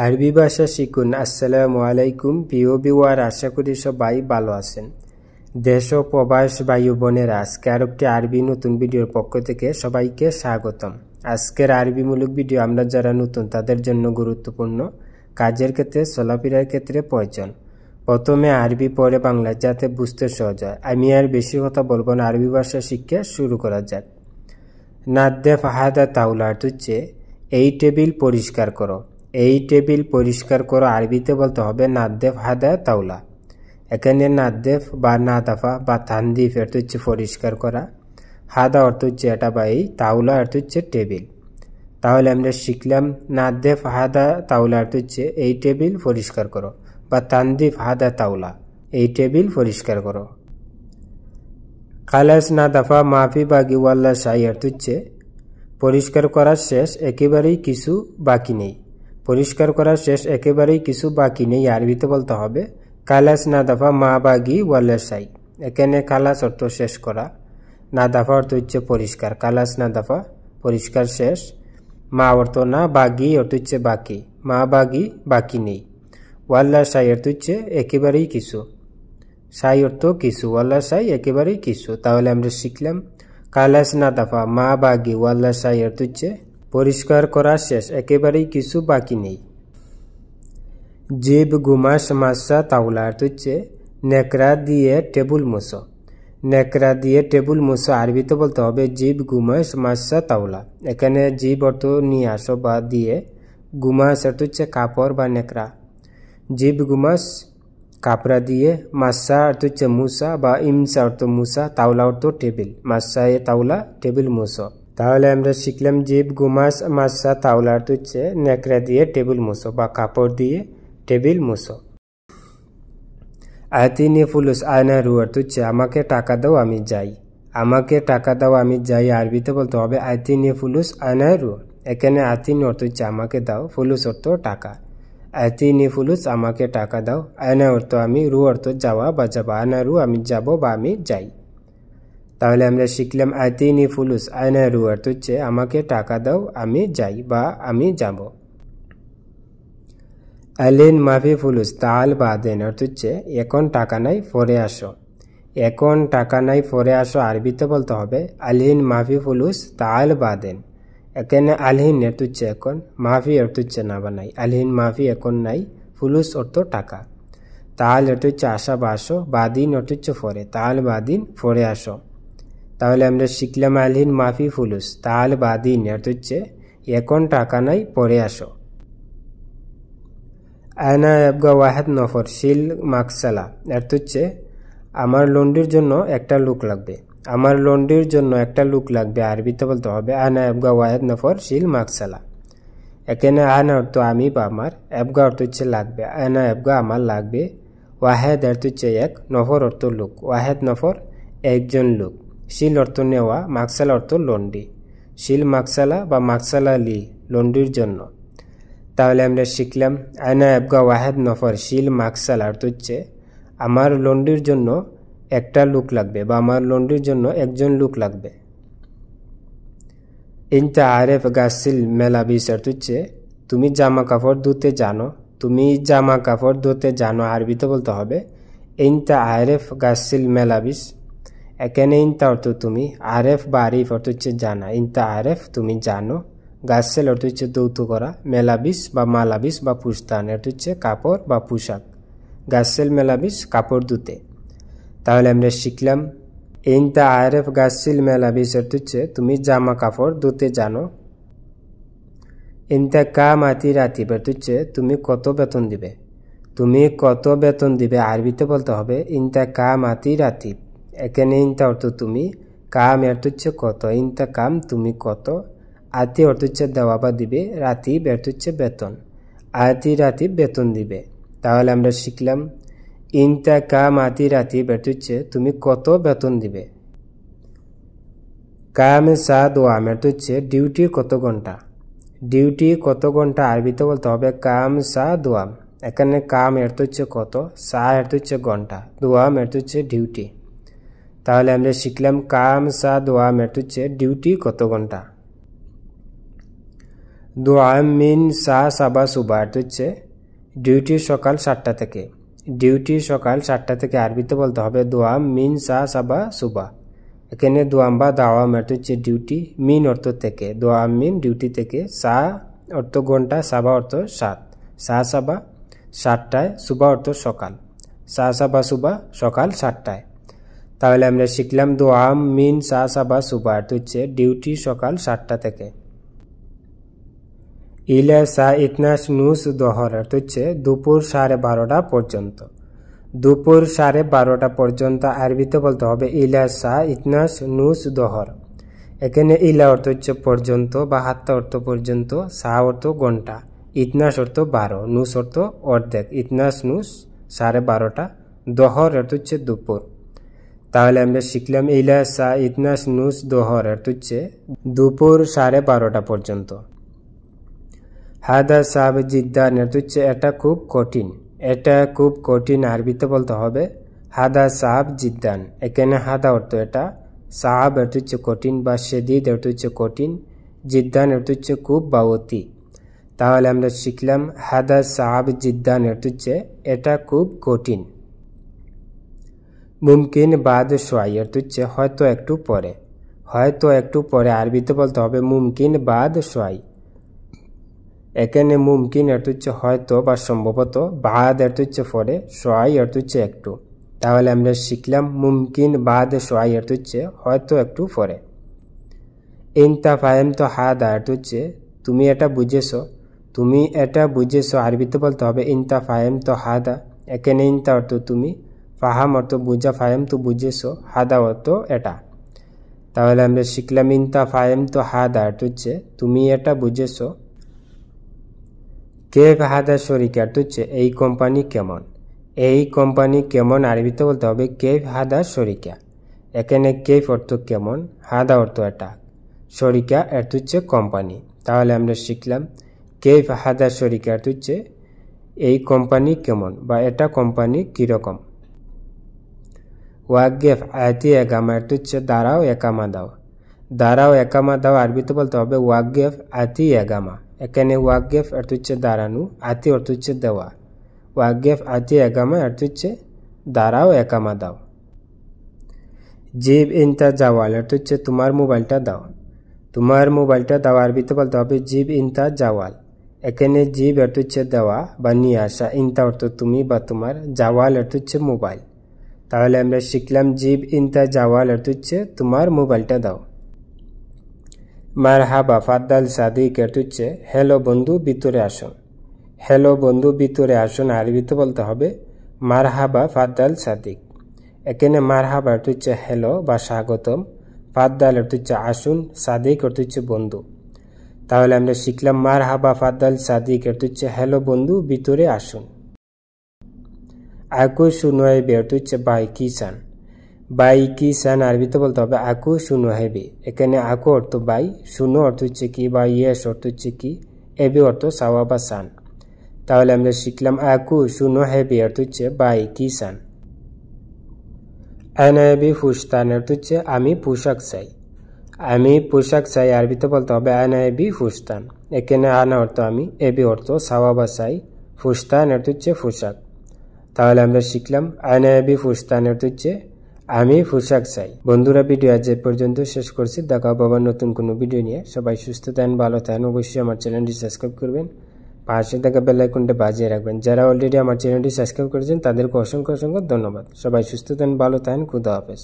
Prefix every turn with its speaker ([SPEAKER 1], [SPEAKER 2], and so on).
[SPEAKER 1] আরবি ভাষা শিখুন। আসসালামু আলাইকুম প্রিয় ভিউয়ার, আশা করি সবাই ভালো আছেন। দেশ ও প্রবাস ভাই ও বোনেরা, আজকে আর একটি আরবি নতুন ভিডিওর পক্ষ থেকে সবাইকে স্বাগতম। আজকের আরবিমূলক ভিডিও আমরা যারা নতুন তাদের জন্য গুরুত্বপূর্ণ, কাজের ক্ষেত্রে চলাফেরার ক্ষেত্রে প্রয়োজন। প্রথমে আরবি পরে বাংলা, যাতে বুঝতে সহজ হয়। আমি আর বেশি কথা বলবো না, আরবি ভাষা শিক্ষা শুরু করা যাক। নাদ্দেফ হাদা তাওলা হচ্ছে এই টেবিল পরিষ্কার করো। এই টেবিল পরিষ্কার করো আরবিতে বলতে হবে নাদ্দেফ হাদা তাওলা। এখানে নাদ্দেফ বা নাদাফা বা তানদিফ এর হচ্ছে পরিষ্কার করা, হাদা অর্থ হচ্ছে এটা বা এই, তাওলা অর্থ হচ্ছে টেবিল। তাহলে আমরা শিখলাম নাদ্দেফ হাদা তাওলা অর্থ হচ্ছে এই টেবিল পরিষ্কার করো, বা তানদিফ হাদা তাওলা, এই টেবিল পরিষ্কার করো। খালাস নাদাফা মাফি বাগি ওয়াল্লা শাই অর্থ হচ্ছে পরিষ্কার করা শেষ, একেবারেই কিছু বাকি নেই। পরিষ্কার করা শেষ, একেবারেই কিছু বাকি নেই আরবিতে বলতে হবে কালাস নাদাফা মা বাগি ওয়াল্লা শাই। এখানে কালাস অর্থ শেষ করা, নাদাফা অর্থ হচ্ছে পরিষ্কার, কালাস নাদাফা পরিষ্কার শেষ, মা অর্থ না, বাগি অর্থ হচ্ছে বাকি, মা বাগি বাকি নেই, ওয়াল্লা শাই অর্থ হচ্ছে একেবারেই কিছু, শাই অর্থ কিছু, ওয়াল্লা শাই একেবারেই কিছু। তাহলে আমরা শিখলাম কালাস নাদাফা মা বাগি ওয়াল্লা শাই অর্থ হচ্ছে পরিষ্কার করা শেষ, একেবারেই কিছু বাকি নেই। জিব গুমাস মাসা তাওলা অর্থ হচ্ছে নেকড়া দিয়ে টেবিল মুছো। নেকড়া দিয়ে টেবিল মুছো আরবিতে বলতে হবে জিব গুমাস মাসা তাওলা। এখানে জিব অর্থ নিয়ে আসো বা দিয়ে, গুমাস অর্থ হচ্ছে কাপড় বা নেকড়া। জিব গুমাস কাপড়া দিয়ে, মাসা অর্থ হচ্ছে মুসা বা ইমসা অর্থ মুসা, তাওলা অর্থ টেবিল, মাসা এ তাওলা টেবিল মুছো। তাহলে আমরা শিখলাম জিব গুমাস মাসা তাওলা অর্থ হচ্ছে নেকড়া দিয়ে টেবিল মুছো বা কাপড় দিয়ে টেবিল মুছো। আতিনি ফুলুস আয়নারু অর্থ হচ্ছে আমাকে টাকা দাও আমি যাই। আমাকে টাকা দাও আমি যাই আরবিতে বলতে হবে আতিনি ফুলুস আয়নারু। এখানে আতিনি অর্থ হচ্ছে আমাকে দাও, ফুলুস অর্থ টাকা। আতিনি ফুলুস আমাকে টাকা দাও, আয়না অর্থ আমি, রু অর্থ যাওয়া বা যাবা, আয়নারু আমি যাব বা আমি যাই। তাহলে আমরা শিখলাম আতিনি ফুলুস আয়নারু অর্থ হচ্ছে আমাকে টাকা দাও আমি যাই বা আমি যাব। আলিন মাফি ফুলুস তাল বাদেন অর্থ হচ্ছে এখন টাকা নাই পরে আসো। এখন টাকা নাই পরে আসো আরবিতে বলতে হবে আলিন মাফি ফুলুস তাল বাদেন। এখানে আলহিন অর্থ হচ্ছে এখন, মাফি অর্থ হচ্ছে না বা নাই, আলহিন মাফি এখন নাই, ফুলুস অর্থ টাকা। তাল অর্থ হচ্ছে আসা বা আসো, বাদিন অর্থ হচ্ছে পরে, তাল বাদিন পরে আসো। তাহলে আমরা শিখলাম আলহিন মাফি ফুলুস তাল বাদিন অর্থ হচ্ছে এখন টাকা নাই পরে আসো। আয়না এবগা ওয়াহেদ নফর শিল মাকসালা অর্থ হচ্ছে আমার লন্ডির জন্য একটা লোক লাগবে। আমার লন্ডির জন্য একটা লোক লাগবে আরবিতে বলতে হবে আয়না এবগা ওয়াহেদ নফর শিল মাকসালা। এখানে আয়না অর্থ আমি বা আমার, এবগা অর্থ হচ্ছে লাগবে, আয়না এবগা আমার লাগবে, ওয়াহেদ অর্থ হচ্ছে এক, নফর অর্থ লোক, ওয়াহেদ নফর একজন লোক, শিল অর্থ নেওয়া, মাকসালা অর্থ লন্ডি, শিল মাকসালা বা মাকসালা লি লন্ডির জন্য। তাহলে আমরা শিখলাম আয়না এবগা ওয়াহেদ নফর শিল মাকসালা অর্থ হচ্ছে আমার লন্ডির জন্য একটা লোক লাগবে বা আমার লন্ডির জন্য একজন লোক লাগবে। ইনতা আরেফ গাসিল মেলাবিস অর্থ হচ্ছে তুমি জামা কাপড় ধুতে জানো। তুমি জামা কাপড় ধুতে জানো আরবিতে বলতে হবে ইনতা আরেফ গাসিল মেলাবিস। এখানে ইনতা অর্থ তুমি, আরেফ বা আরিফ অর্থ হচ্ছে জানা, ইনতা আরেফ তুমি জানো, গাসেল অর্থ হচ্ছে দৌত করা, মেলাবিস বা মালাবিস বা পুস্তান অর্থ হচ্ছে কাপড় বা পোশাক, গাসেল মেলাবিস কাপড় ধুতে। তাহলে আমরা শিখলাম ইনতা আরেফ গাসিল মেলাবিস অর্থ হচ্ছে তুমি জামা কাপড় ধুতে জানো। ইনতা কাম আতি রাতিব অর্থ হচ্ছে তুমি কত বেতন দিবে। তুমি কত বেতন দিবে আরবিতে বলতে হবে ইনতা কাম আতি রাতিব। এখানে ইনতা অর্থ তুমি, কাম অর্থ হচ্ছে কত, ইনতা কাম তুমি কত, আতি অর্থ হচ্ছে দেওয়া বা দিবে, রাতিব অর্থ হচ্ছে বেতন, আতি রাতিব বেতন দিবে। তাহলে আমরা শিখলাম ইনতা কাম আতি রাতিব অর্থ হচ্ছে তুমি কত বেতন দিবে। কাম সা দোয়াম অর্থ হচ্ছে ডিউটি কত ঘন্টা। ডিউটি কত ঘন্টা আরবিতে বলতে হবে কাম সা দোয়াম। এখানে কাম অর্থ হচ্ছে কত, সা অর্থ হচ্ছে ঘন্টা, দোয়াম অর্থ হচ্ছে ডিউটি। তাহলে আমরা শিখলাম কাম সা দোয়াম অর্থ হচ্ছে ডিউটি কত ঘন্টা। দোয়াম মিন সা সাবা সুবা অর্থ হচ্ছে ডিউটি সকাল 7টা থেকে। ডিউটি সকাল 7টা থেকে আরবিতে বলতে হবে দোয়াম মিন সা সাবা সুবা। এখানে দোয়াম বা দাওয়াম অর্থ হচ্ছে ডিউটি, মিন অর্থ থেকে, দোয়াম মিন ডিউটি থেকে, সা অর্থ ঘন্টা, সাবা অর্থ 7, সা সাবা 7টায়, সুবা অর্থ সকাল, সা সাবা সুবা সকাল 7টায়। তাহলে আমরা শিখলাম দোয়াম মিন সা সাবা সুবা অর্থ হচ্ছে ডিউটি সকাল 7টা থেকে। ইলা সা ইতনাস নুস দোহর অর্থ হচ্ছে দুপুর 12:30 পর্যন্ত। দুপুর 12:30 পর্যন্ত আরবিতে বলতে হবে ইলা সা ইতনাস নুস দোহর। এখানে ইলা অর্থ হচ্ছে পর্যন্ত বা হাত্তা অর্থ পর্যন্ত, সা অর্থ ঘন্টা, ইতনাস অর্থ 12, নুস অর্থ অর্ধেক, ইতনাস নুস 12:30, দোহর অর্থ হচ্ছে দুপুর। তাহলে আমরা শিখলাম ইলা সা ইতনাস নুস দোহর অর্থ হচ্ছে দুপুর 12:30 পর্যন্ত। হাদা সাব জিদ্দান অর্থ হচ্ছে এটা খুব কঠিন। এটা খুব কঠিন আরবিতে বলতে হবে হাদা সাব জিদ্দান। এখানে হাদা অর্থ এটা, সাব অর্থ হচ্ছে কঠিন বা শদীদ অর্থ হচ্ছে কঠিন, জিদ্দান অর্থ হচ্ছে খুব বা অতি। তাহলে আমরা শিখলাম হাদা সাব জিদ্দান অর্থ হচ্ছে এটা খুব কঠিন। মুমকিন বাদ সোয়াই অর্থ হচ্ছে হয়তো একটু পরে। হয়তো একটু পরে আরবিতে বলতে হবে মুমকিন বাদ সোয়াই। এখানে মুমকিন অর্থ হচ্ছে হয়তো বা সম্ভবত, বাদ অর্থ হচ্ছে পরে, সোয়াই অর্থ হচ্ছে একটু। তাহলে আমরা শিখলাম মুমকিন বাদ সোয়াই অর্থ হচ্ছে হয়তো একটু পরে। ইনতা ফাহেম তো হাদা অর্থ হচ্ছে তুমি এটা বুঝেছো। তুমি এটা বুঝেছো আরবিতে বলতে হবে ইনতা ফাহেম তো হাদা। এখানে ইনতা অর্থ তুমি, ফাহাম অর্থ বুঝা, ফাহেম তো বুঝেছো, হাদা অর্থ এটা। তাহলে আমরা শিখলাম ইনতা ফাহেম তো হাদা অর্থ হচ্ছে তুমি এটা বুঝেছো। কেফ হাদা শরিকা অর্থ হচ্ছে এই কোম্পানি কেমন। এই কোম্পানি কেমন আরবিতে বলতে হবে কেফ হাদা শরিকা। এখানে কেফ অর্থ কেমন, হাদা অর্থ এটা, শরিকা অর্থ হচ্ছে কোম্পানি। তাহলে আমরা শিখলাম কেফ হাদা শরিকা অর্থ হচ্ছে এই কোম্পানি কেমন বা এটা কোম্পানি কিরকম। ওয়াগেফ আয়াতি একামা অর্থ হচ্ছে দাঁড়াও একামা দাও। দাঁড়াও একামা দাও আরবিতে বলতে হবে ওয়াগেফ আতি এগামা। এখানে ওয়াগেফ অর্থ হচ্ছে দাঁড়ানো, আতি অর্থ হচ্ছে দেওয়া, ওয়াগেফ আতি এগামা অর্থ হচ্ছে দাঁড়াও একামা দাও। জিব ইনতা জাওয়াল অর্থ হচ্ছে তোমার মোবাইলটা দাও। তোমার মোবাইলটা দাও আরবিতে বলতে হবে জিব ইনতা জাওয়াল। এখানে জিব অর্থ হচ্ছে দেওয়া বা নিয়ে আসা, ইনতা অর্থ তুমি বা তোমার, জাওয়াল অর্থ হচ্ছে মোবাইল। তাহলে আমরা শিখলাম জিব ইনতা জাওয়াল অর্থ হচ্ছে তোমার মোবাইলটা দাও। মারহাবা ফাদ্দাল সাদিক অর্থ হচ্ছে হ্যালো বন্ধু ভিতরে আসুন। হ্যালো বন্ধু ভিতরে আসুন আরবিতে বলতে হবে মারহাবা ফাদ্দাল সাদিক। এখানে মারহাবা অর্থ হচ্ছে হ্যালো বা স্বাগতম, ফাদ্দাল অর্থ হচ্ছে আসুন, সাদিক অর্থ হচ্ছে বন্ধু। তাহলে আমরা শিখলাম মারহাবা ফাদ্দাল সাদিক অর্থ হচ্ছে হ্যালো বন্ধু ভিতরে আসুন। আকু শুনোয়েবি অর্থ হচ্ছে বাই কিসান। বাই কিসান আরবিতে বলতে হবে আকু শুনোহেবি। এখানে আকু অর্থ বাই, শুনো অর্থ হচ্ছে কি বা ইয়েস অর্থ হচ্ছে কি, এবি অর্থ সাওয়া বা সান। তাহলে আমরা শিখলাম আকু শুনোহেবি অর্থ হচ্ছে বাই কিসান। আনাবি ফুস্তান অর্থ হচ্ছে আমি পোশাক চাই। আমি পোশাক চাই আরবিতে বলতে হবে আনাবি ফুস্তান। এখানে আনা অর্থ আমি, এবি অর্থ সাওয়া বা সাই, ফুস্তান অর্থ হচ্ছে পোশাক। তাহলে আমরা শিখলাম আনাবি ফুস্তান অর্থ হচ্ছে আমি পোশাক চাই। বন্ধুরা ভিডিও আজ পর্যন্ত শেষ করছি। দেখা হবে আবার নতুন কোনো ভিডিও নিয়ে। সবাই সুস্থ থাকেন, ভালো থাকেন। অবশ্যই আমার চ্যানেলটি সাবস্ক্রাইব করবেন, পাশে থাকা বেল আইকনটা বাজিয়ে রাখবেন। যারা অলরেডি আমার চ্যানেলটি সাবস্ক্রাইব করেছেন তাদেরকে অসংখ্য অসংখ্য ধন্যবাদ। সবাই সুস্থ থাকেন, ভালো থাকেন। খুদা হাফেজ।